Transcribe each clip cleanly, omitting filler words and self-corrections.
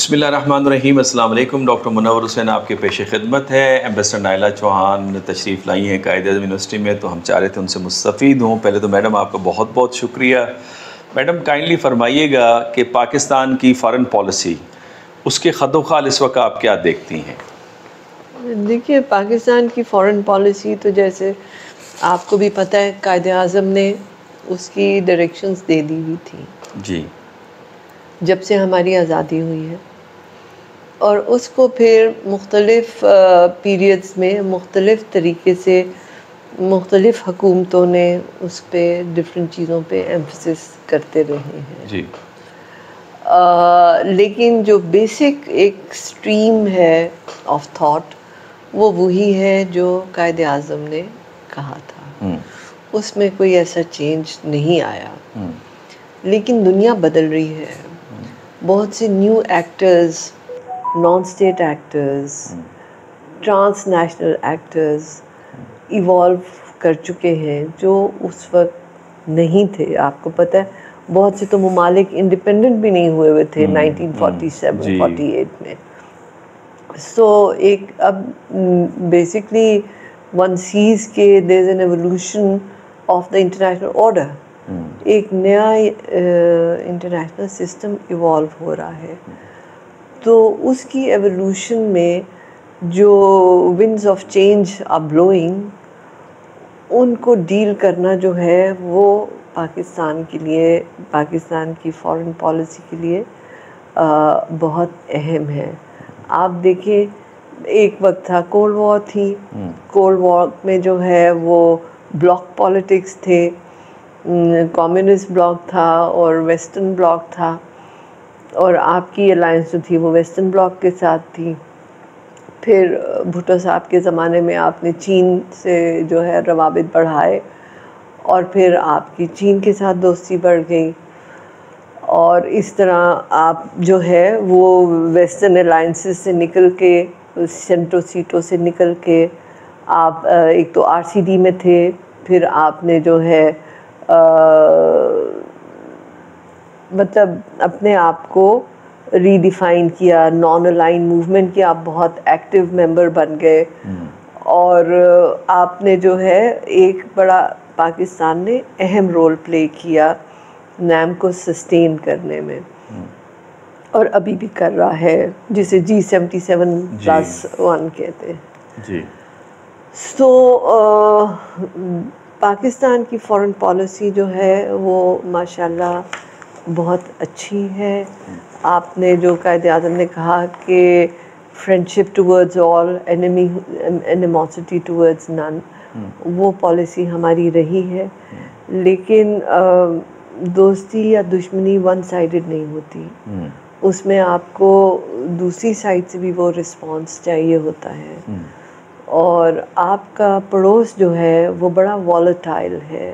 بسم اللہ الرحمن الرحیم. السلام علیکم. ڈاکٹر منور حسین آپ کے پیش خدمت ہے. ایمبیسڈر نائلہ چوہان تشریف لائی ہیں قائد اعظم یونیورسٹی میں، تو ہم چاہ رہے تھے ان سے مستفید ہوں. پہلے تو میڈم آپ کا بہت بہت شکریہ. میڈم کائنڈلی فرمائیے گا کہ پاکستان کی فارن پالیسی، اس کے خد و خال اس وقت آپ کیا دیکھتی ہیں؟ دیکھیے، پاکستان کی فارن پالیسی تو جیسے آپ کو بھی پتہ ہے قائد اعظم نے اس کی ڈائریکشنز دے دی ہوئی تھی جی. جب سے ہماری آزادی ہوئی ہے، اور اس کو پھر مختلف پیریڈز میں مختلف طریقے سے مختلف حکومتوں نے اس پہ ڈفرینٹ چیزوں پہ ایمفسس کرتے رہے ہیں. جی. لیکن جو بیسک ایک اسٹریم ہے آف تھاٹ، وہ وہی ہے جو قائد اعظم نے کہا تھا. اس میں کوئی ایسا چینج نہیں آیا. لیکن دنیا بدل رہی ہے. بہت سے new actors, non state actors, transnational actors evolve کر چکے ہیں جو اس وقت نہیں تھے. آپ کو پتہ ہے بہت سے تو ممالک انڈیپینڈنٹ بھی نہیں ہوئے تھے 1947-48 میں. سو ایک اب بیسکلی ون سیز کے there is an evolution of the international order. ایک نیا انٹرنیشنل سسٹم ایوالو ہو رہا ہے. تو اس کی ایولیوشن میں جو winds of change are blowing, ان کو ڈیل کرنا جو ہے وہ پاکستان کے لیے، پاکستان کی فارن پالیسی کے لیے بہت اہم ہے. آپ دیکھیں، ایک وقت تھا کولڈ وار تھی. کولڈ وار میں جو ہے وہ بلاک پالیٹکس تھے. کمیونسٹ بلاک تھا اور ویسٹرن بلاک تھا، اور آپ کی الائنس جو تھی وہ ویسٹرن بلاک کے ساتھ تھی. پھر بھٹو صاحب کے زمانے میں آپ نے چین سے جو ہے روابط بڑھائے، اور پھر آپ کی چین کے ساتھ دوستی بڑھ گئی، اور اس طرح آپ جو ہے وہ ویسٹرن الائنسز سے نکل کے، سینٹو سیٹو سے نکل کے آپ ایک تو آر سی ڈی میں تھے. پھر آپ نے جو ہے مطلب اپنے آپ کو ری ڈیفائن کیا، نان الائن موومنٹ کی آپ بہت ایکٹیو ممبر بن گئے. اور آپ نے جو ہے ایک بڑا، پاکستان نے اہم رول پلے کیا نیم کو سسٹین کرنے میں، اور ابھی بھی کر رہا ہے، جسے G77+1 کہتے ہیں. جی. تو پاکستان کی فارن پالیسی جو ہے وہ ماشاءاللہ بہت اچھی ہے. آپ نے جو قائد اعظم نے کہا کہ friendship towards all, animosity towards نن، وہ پالیسی ہماری رہی ہے. لیکن دوستی یا دشمنی ون سائیڈڈ نہیں ہوتی. اس میں آپ کو دوسری سائڈ سے بھی وہ رسپانس چاہیے ہوتا ہے. اور آپ کا پڑوس جو ہے وہ بڑا والیٹائل ہے.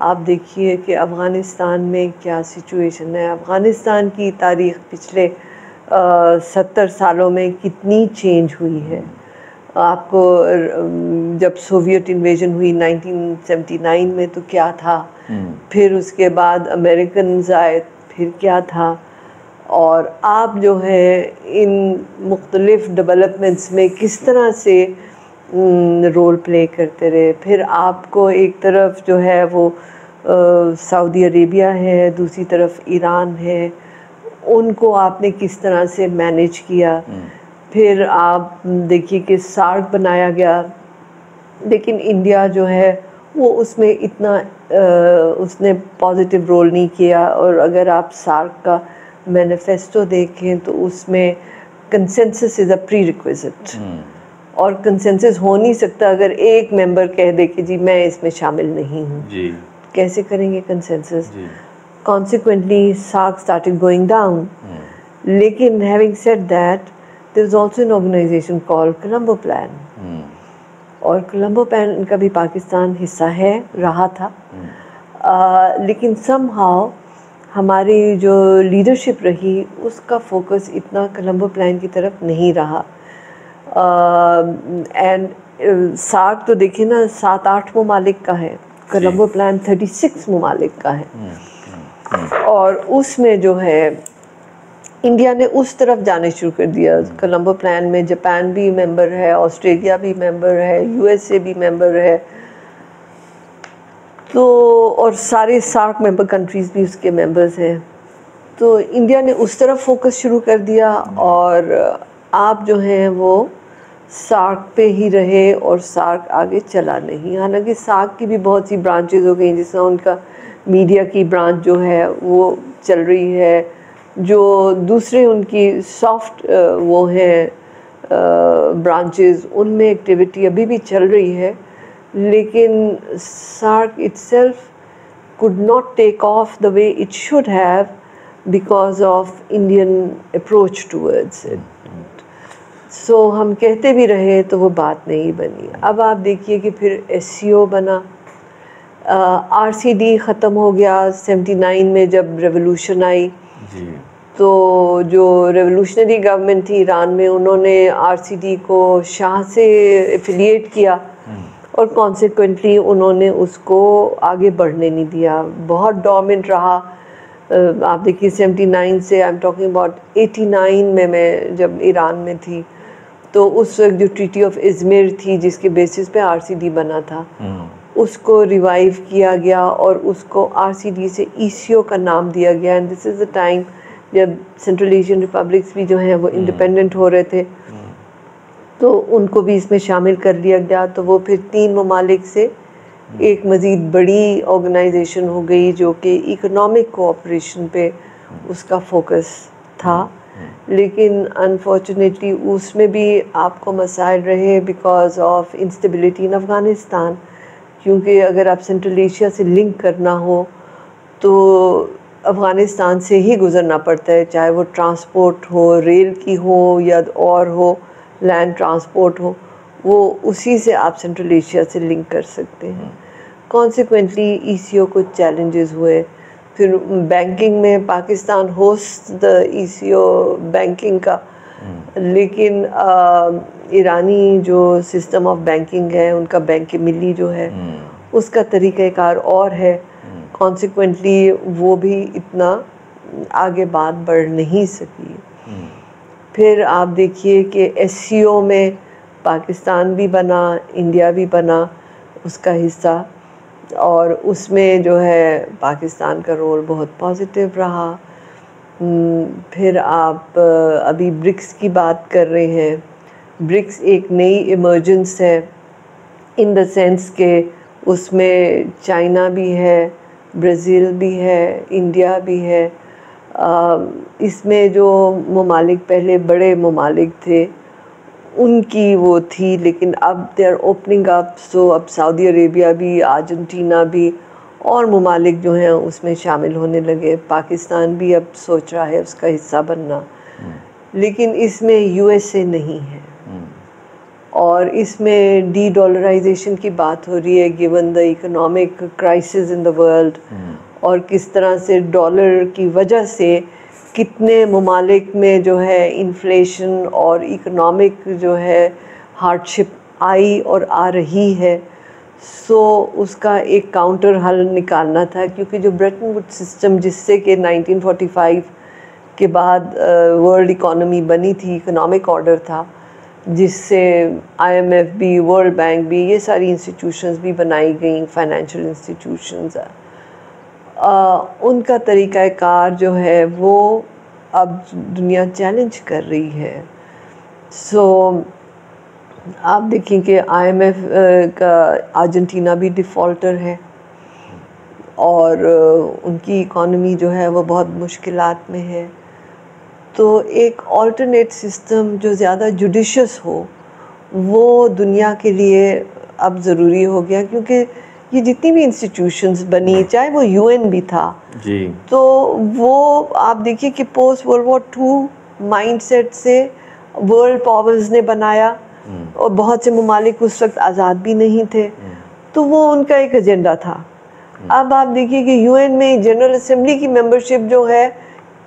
آپ دیکھیے کہ افغانستان میں کیا سچویشن ہے. افغانستان کی تاریخ پچھلے 70 سالوں میں کتنی چینج ہوئی ہے. آپ کو جب سوویت انویژن ہوئی 1979 میں تو کیا تھا، پھر اس کے بعد امریکنز آئے، پھر کیا تھا. اور آپ جو ہے ان مختلف ڈیولپمنٹس میں کس طرح سے رول پلے کرتے رہے. پھر آپ کو ایک طرف جو ہے وہ سعودی عربیہ ہے، دوسری طرف ایران ہے، ان کو آپ نے کس طرح سے مینیج کیا. پھر آپ دیکھیے کہ سارک بنایا گیا، لیکن انڈیا جو ہے وہ اس میں اتنا اس نے پازیٹیو رول نہیں کیا. اور اگر آپ سارک کا مینیفیسٹو دیکھیں تو اس میں کنسنسس از اے پری ریکویزٹ، اور کنسنسس ہو نہیں سکتا اگر ایک ممبر کہہ دے کہ جی میں اس میں شامل نہیں ہوں. جی. کیسے کریں گے consensus? Consequently SAARC started going down. لیکن having said that there is also an organization called Colombo Plan. اور کولمبو پلان کا بھی پاکستان حصہ ہے، رہا تھا. لیکن سم ہاؤ ہماری جو لیڈرشپ رہی اس کا فوکس اتنا کولمبو پلان کی طرف نہیں رہا. اینڈ سارک تو دیکھیں نا 7-8 ممالک کا ہے، کولمبو پلان 36 ممالک کا ہے. اور اس میں جو ہے انڈیا نے اس طرف جانے شروع کر دیا. کولمبو پلان میں جاپان بھی ممبر ہے, آسٹریلیا بھی ممبر ہے, یو ایس اے بھی ممبر ہے, تو اور سارے سارک ممبر کنٹریز بھی اس کے ممبرز ہیں. تو انڈیا نے اس طرف فوکس شروع کر دیا, اور آپ جو ہیں وہ سارک پہ ہی رہے اور سارک آگے چلا نہیں. حالانکہ سارک کی بھی بہت سی برانچز ہو گئیں, جس طرح ان کا میڈیا کی برانچ جو ہے وہ چل رہی ہے, جو دوسرے ان کی سافٹ وہ ہیں برانچز, ان میں ایکٹیویٹی ابھی بھی چل رہی ہے. لیکن SAARC itself could not take off the way it should have because of Indian approach towards it. So ہم کہتے بھی رہے تو وہ بات نہیں بنی. اب آپ دیکھیے کہ پھر SCO بنا, RCD ختم ہو گیا 79 میں جب ریولوشن آئی. تو جو ریولوشنری گورنمنٹ تھی ایران میں, انہوں نے RCD کو شاہ سے ایفیلیٹ کیا, اور کانسیکوینٹلی انہوں نے اس کو آگے بڑھنے نہیں دیا, بہت ڈومیننٹ رہا. آپ دیکھیے 79 سے, آئی ایم ٹاکنگ اباؤٹ 89 میں جب ایران میں تھی, تو اس وقت جو ٹریٹی آف ازمیر تھی جس کے بیسس پہ RCD بنا تھا, اس کو ریوائیو کیا گیا اور اس کو RCD سے ECO کا نام دیا گیا. And this is the time جب سینٹرل ایشین ریپبلکس بھی جو ہیں وہ انڈیپینڈنٹ ہو رہے تھے, تو ان کو بھی اس میں شامل کر لیا گیا. تو وہ پھر 3 ممالک سے ایک مزید بڑی آرگنائزیشن ہو گئی جو کہ اکنامک کوآپریشن پہ اس کا فوکس تھا. لیکن انفارچونیٹلی اس میں بھی آپ کو مسائل رہے بیکاز آف انسٹیبلٹی ان افغانستان, کیونکہ اگر آپ سینٹرل ایشیا سے لنک کرنا ہو تو افغانستان سے ہی گزرنا پڑتا ہے, چاہے وہ ٹرانسپورٹ ہو, ریل کی ہو یا اور ہو, لینڈ ٹرانسپورٹ ہو, وہ اسی سے آپ سینٹرل ایشیا سے لنک کر سکتے ہیں. کانسیکوینٹلی ECO کو چیلنجز ہوئے. پھر بینکنگ میں Pakistan host the ECO banking کا, لیکن ایرانی جو سسٹم آف بینکنگ ہے, ان کا بینک ملی جو ہے, اس کا طریقہ کار اور ہے. کانسیکوینٹلی وہ بھی اتنا آگے بات بڑھ نہیں سکی. پھر آپ دیکھیے کہ SCO میں پاکستان بھی بنا, انڈیا بھی بنا اس کا حصہ, اور اس میں جو ہے پاکستان کا رول بہت پازیٹیو رہا. پھر آپ ابھی برکس کی بات کر رہے ہیں. برکس ایک نئی ایمرجنس ہے ان دا سینس کہ اس میں چائنا بھی ہے, برازیل بھی ہے, انڈیا بھی ہے. اس میں جو ممالک پہلے بڑے ممالک تھے ان کی وہ تھی, لیکن اب دے آر اوپننگ اپ. سو اب سعودی عربیہ بھی, ارجنٹینا بھی, اور ممالک جو ہیں اس میں شامل ہونے لگے. پاکستان بھی اب سوچ رہا ہے اس کا حصہ بننا, لیکن اس میں USA نہیں ہے. اور اس میں ڈی ڈالرائزیشن کی بات ہو رہی ہے given the economic crisis in the world, اور کس طرح سے ڈالر کی وجہ سے کتنے ممالک میں جو ہے انفلیشن اور اکنامک جو ہے ہارڈ شپ آئی اور آ رہی ہے. سو اس کا ایک کاؤنٹر حل نکالنا تھا, کیونکہ جو بریٹن ووڈ سسٹم جس سے کہ 1945 کے بعد ورلڈ اکانومی بنی تھی, اکنامک آرڈر تھا جس سے IMF بھی, ورلڈ بینک بھی, یہ ساری انسٹیٹیوشنز بھی بنائی گئیں, فائنینشیل انسٹیٹیوشنز. ان کا طریقہ کار جو ہے وہ اب دنیا چیلنج کر رہی ہے. سو آپ دیکھیں کہ IMF کا ارجنٹینا بھی ڈیفالٹر ہے, اور ان کی اکانومی جو ہے وہ بہت مشکلات میں ہے. تو ایک آلٹرنیٹ سسٹم جو زیادہ جوڈیشس ہو وہ دنیا کے لیے اب ضروری ہو گیا, کیونکہ یہ جتنی بھی انسٹیٹیوشنز بنی, چاہے وہ UN بھی تھا, تو وہ آپ دیکھیے کہ post World War II mind set سے ورلڈ پاورز نے بنایا, اور بہت سے ممالک اس وقت آزاد بھی نہیں تھے, تو وہ ان کا ایک ایجنڈا تھا. اب آپ دیکھیے کہ UN میں جنرل اسمبلی کی ممبرشپ جو ہے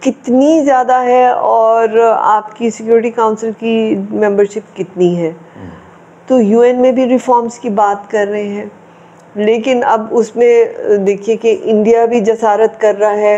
کتنی زیادہ ہے, اور آپ کی سیکورٹی کاؤنسل کی ممبرشپ کتنی ہے. تو UN میں بھی ریفارمز کی بات کر رہے ہیں, لیکن اب اس میں دیکھیے کہ انڈیا بھی جسارت کر رہا ہے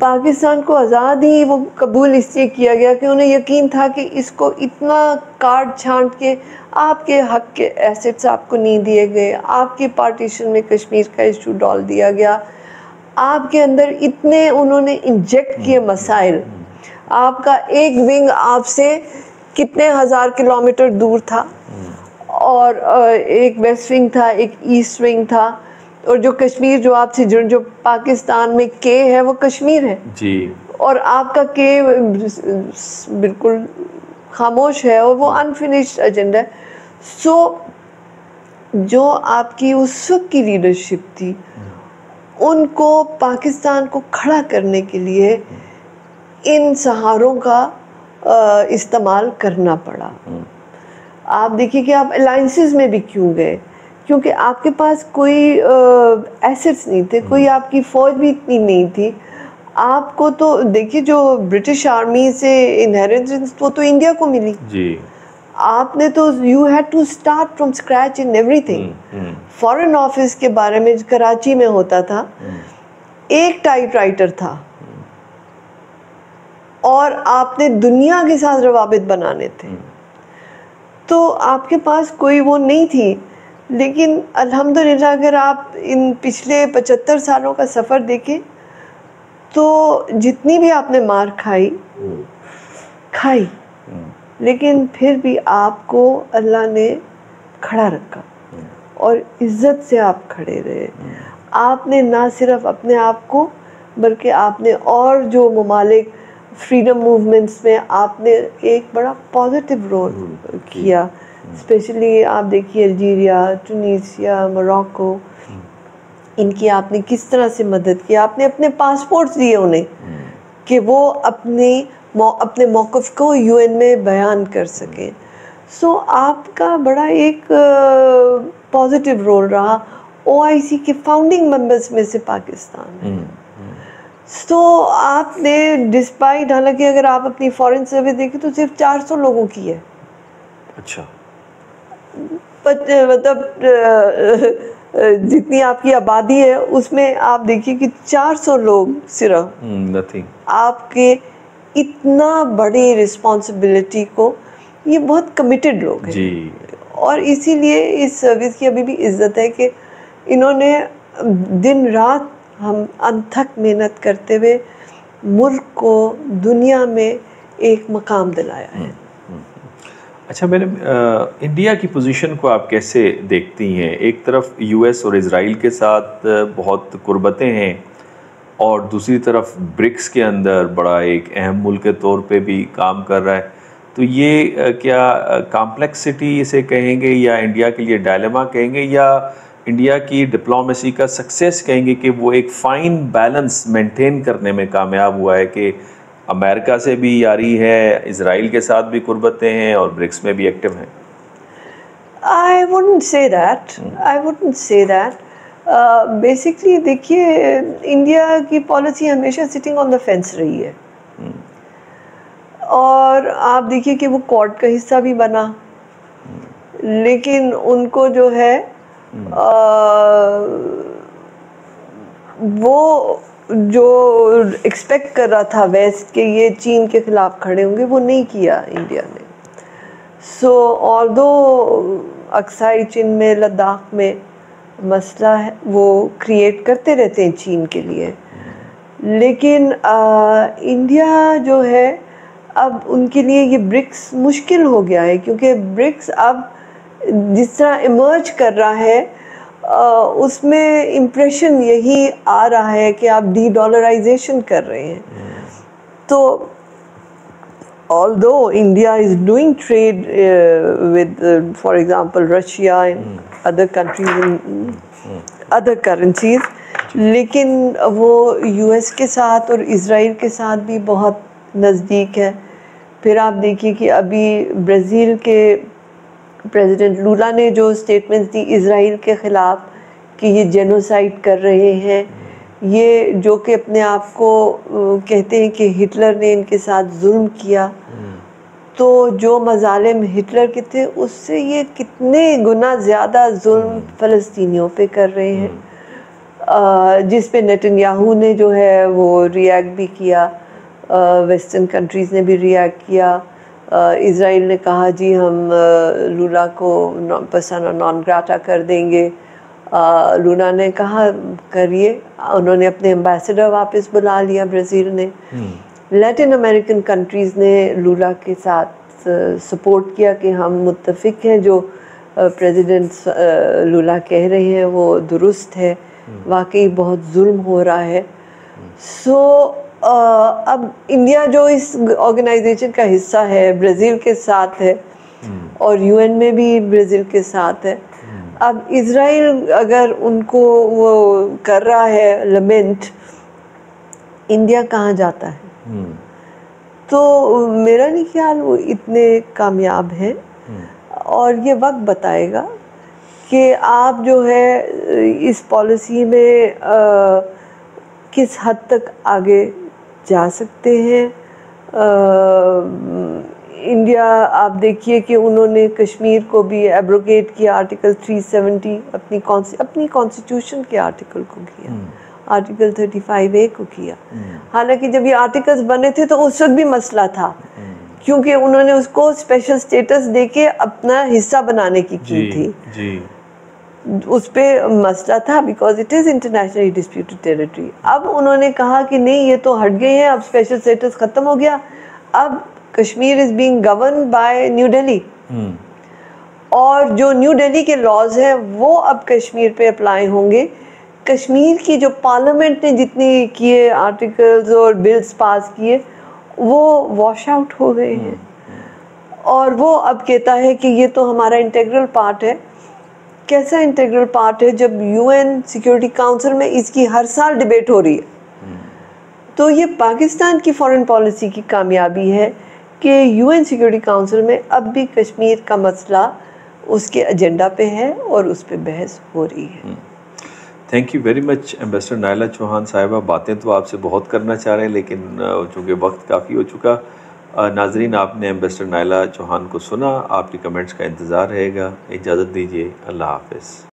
پاکستان کو آزاد ہی وہ قبول اس لیے کیا گیا کہ انہیں یقین تھا کہ اس کو اتنا کاٹ چھانٹ کے آپ کے حق کے ایسٹس آپ کو نہیں دیے گئے, آپ کے پارٹیشن میں کشمیر کا ایشو ڈال دیا گیا, آپ کے اندر اتنے انہوں نے انجیکٹ کیے مسائل, آپ کا ایک ونگ آپ سے کتنے ہزار کلومیٹر دور تھا, اور ایک ویسٹ ونگ تھا, ایک ایسٹ ونگ تھا, اور جو کشمیر جو آپ سے جو پاکستان میں کے ہے وہ کشمیر ہے جی, اور آپ کا کے بالکل خاموش ہے اور وہ انفنشڈ ایجنڈا ہے. سو جو آپ کی اس وقت کی لیڈرشپ تھی, ان کو پاکستان کو کھڑا کرنے کے لیے ان سہاروں کا استعمال کرنا پڑا. آپ دیکھیے کہ آپ الائنسز میں بھی کیوں گئے, کیونکہ آپ کے پاس کوئی ایسٹس نہیں تھے, کوئی آپ کی فوج بھی اتنی نہیں تھی. آپ کو تو دیکھیے جو برٹش آرمی سے انہیریٹنس وہ تو انڈیا کو ملی جی, آپ نے تو you had to start from scratch in everything. Foreign office کے بارے میں کراچی میں ہوتا تھا, ایک ٹائپ رائٹر تھا, اور آپ نے دنیا کے ساتھ روابط بنانے تھے, تو آپ کے پاس کوئی وہ نہیں تھی. لیکن الحمدللہ اگر آپ ان پچھلے 75 سالوں کا سفر دیکھیں تو جتنی بھی آپ نے مار کھائی, لیکن پھر بھی آپ کو اللہ نے کھڑا رکھا اور عزت سے آپ کھڑے رہے. آپ نے نہ صرف اپنے آپ کو بلکہ آپ نے اور جو ممالک فریڈم موومنٹس میں آپ نے ایک بڑا پازیٹیو رول کیا. اسپیشلی آپ دیکھیے الجیریا, ٹونیسیا, موراکو, ان کی آپ نے کس طرح سے مدد کی. آپ نے اپنے پاسپورٹس دیے انہیں کہ وہ اپنے موقف کو یو این میں بیان کر سکیں. سو آپ کا بڑا ایک پازیٹیو رول رہا. او آئی سی کے فاؤنڈنگ ممبرس میں سے پاکستان ہے. تو آپ نے ڈسپائٹ, حالانکہ اگر آپ اپنی فورن سروس دیکھیں تو صرف 400 لوگوں کی ہے. اچھا, مطلب جتنی آپ کی آبادی ہے اس میں آپ دیکھیے کہ 400 لوگ صرف آپ کے اتنا بڑی رسپانسبلٹی کو, یہ بہت کمیٹڈ لوگ ہیں جی. اور اسی لیے اس سروس کی ابھی بھی عزت ہے کہ انہوں نے دن رات ہم انتھک محنت کرتے ہوئے ملک کو دنیا میں ایک مقام دلایا ہے. اچھا میڈم, انڈیا کی پوزیشن کو آپ کیسے دیکھتی ہیں؟ ایک طرف یو ایس اور اسرائیل کے ساتھ بہت قربتیں ہیں, اور دوسری طرف برکس کے اندر بڑا ایک اہم ملک کے طور پہ بھی کام کر رہا ہے. تو یہ کیا کمپلیکسٹی اسے کہیں گے, یا انڈیا کے لیے ڈائلیما کہیں گے, یا انڈیا کی ڈپلومیسی کا سکسیس کہیں گے کہ وہ ایک فائن بیلنس مینٹین کرنے میں کامیاب ہوا ہے کہ امریکہ سے بھی یاری ہے, اسرائیل کے ساتھ بھی قربتیں ہیں, اور برکس میں بھی ایکٹیو ہیں؟ I wouldn't say that. Basically دیکھیے انڈیا کی پالیسی ہمیشہ سٹنگ آن دا فینس رہی ہے, اور آپ دیکھیے کہ وہ کوارڈ کا حصہ بھی بنا, لیکن ان کو جو ہے وہ جو ایکسپیکٹ کر رہا تھا ویسٹ کہ یہ چین کے خلاف کھڑے ہوں گے, وہ نہیں کیا انڈیا نے. سو آلدو اکسائی چین میں, لداخ میں مسئلہ ہے وہ کریٹ کرتے رہتے ہیں چین کے لیے, لیکن انڈیا جو ہے اب ان کے لیے یہ برکس مشکل ہو گیا ہے, کیونکہ برکس اب جس طرح ایمرج کر رہا ہے اس میں امپریشن یہی آ رہا ہے کہ آپ ڈی ڈالرائزیشن کر رہے ہیں. تو although India is doing trade with for example Russia and other countries in other currencies, لیکن وہ یو ایس کے ساتھ اور اسرائیل کے ساتھ بھی بہت نزدیک ہے. پھر آپ دیکھیے کہ ابھی برازیل کے پریزیڈنٹ لولا نے جو اسٹیٹمنٹس دی اسرائیل کے خلاف کہ یہ جینوسائڈ کر رہے ہیں, یہ جو کہ اپنے آپ کو کہتے ہیں کہ ہٹلر نے ان کے ساتھ ظلم کیا, تو جو مظالم ہٹلر کے تھے اس سے یہ کتنے گنا زیادہ ظلم فلسطینیوں پہ کر رہے ہیں. جس پہ نیتنیاہو نے جو ہے وہ ریئیکٹ بھی کیا، ویسٹرن کنٹریز نے بھی ریئیکٹ کیا. اسرائیل نے کہا جی ہم لولا کو پرسونا نان گراٹا کر دیں گے. لولا نے کہا کریے. انہوں نے اپنے ایمبیسڈر واپس بلا لیا برازیل نے. لیٹن امریکن کنٹریز نے لولا کے ساتھ سپورٹ کیا کہ ہم متفق ہیں، جو پریزیڈنٹ لولا کہہ رہے ہیں وہ درست ہے، واقعی بہت ظلم ہو رہا ہے. سو اب انڈیا جو اس آرگنائزیشن کا حصہ ہے برازیل کے ساتھ ہے، اور یو این میں بھی برازیل کے ساتھ ہے. اب اسرائیل اگر ان کو وہ کر رہا ہے لمنٹ، انڈیا کہاں جاتا ہے؟ تو میرا نہیں خیال وہ اتنے کامیاب ہیں، اور یہ وقت بتائے گا کہ آپ جو ہے اس پالیسی میں کس حد تک آگے جا سکتے ہیں. انڈیا آپ دیکھیے کہ انہوں نے کشمیر کو بھی ایبروگیٹ کیا، آرٹیکل 370 اپنی کانسٹیٹیوشن کے آرٹیکل کو کیا، آرٹیکل 35A کو کیا. حالانکہ جب یہ آرٹیکلز بنے تھے تو اس وقت بھی مسئلہ تھا، کیونکہ انہوں نے اس کو اسپیشل سٹیٹس دے کے اپنا حصہ بنانے کی تھی. اس پہ مسئلہ تھا because it is internationally disputed territory. اب انہوں نے کہا کہ نہیں یہ تو ہٹ گئے ہیں، اب اسپیشل سٹیٹس ختم ہو گیا، اب Kashmir is being governed by new Delhi, اور جو نیو دہلی کے لاز ہیں وہ اب کشمیر پہ اپلائی ہوں گے. کشمیر کی جو پارلیمنٹ نے جتنی کیے آرٹیکلز اور بلز پاس کیے وہ واش آؤٹ ہو گئے ہیں، اور وہ اب کہتا ہے کہ یہ تو ہمارا انٹیگرل پارٹ ہے. کیسا انٹیگرل پارٹ ہے جب یو این سیکیورٹی کاؤنسل میں اس کی ہر سال ڈیبیٹ ہو رہی ہے؟ تو یہ پاکستان کی فارن پالیسی کی کامیابی ہے کہ یو این سیکیورٹی کاؤنسل میں اب بھی کشمیر کا مسئلہ اس کے ایجنڈا پہ ہے اور اس پہ بحث ہو رہی ہے. Thank you very much ambassador Naila Chauhan صاحبہ. باتیں تو آپ سے بہت کرنا چاہ رہے ہیں لیکن چونکہ وقت کافی ہو چکا. ناظرین، آپ نے ایمبیسڈر نائلہ چوہان کو سنا، آپ کی کمنٹس کا انتظار رہے گا. اجازت دیجیے، اللہ حافظ.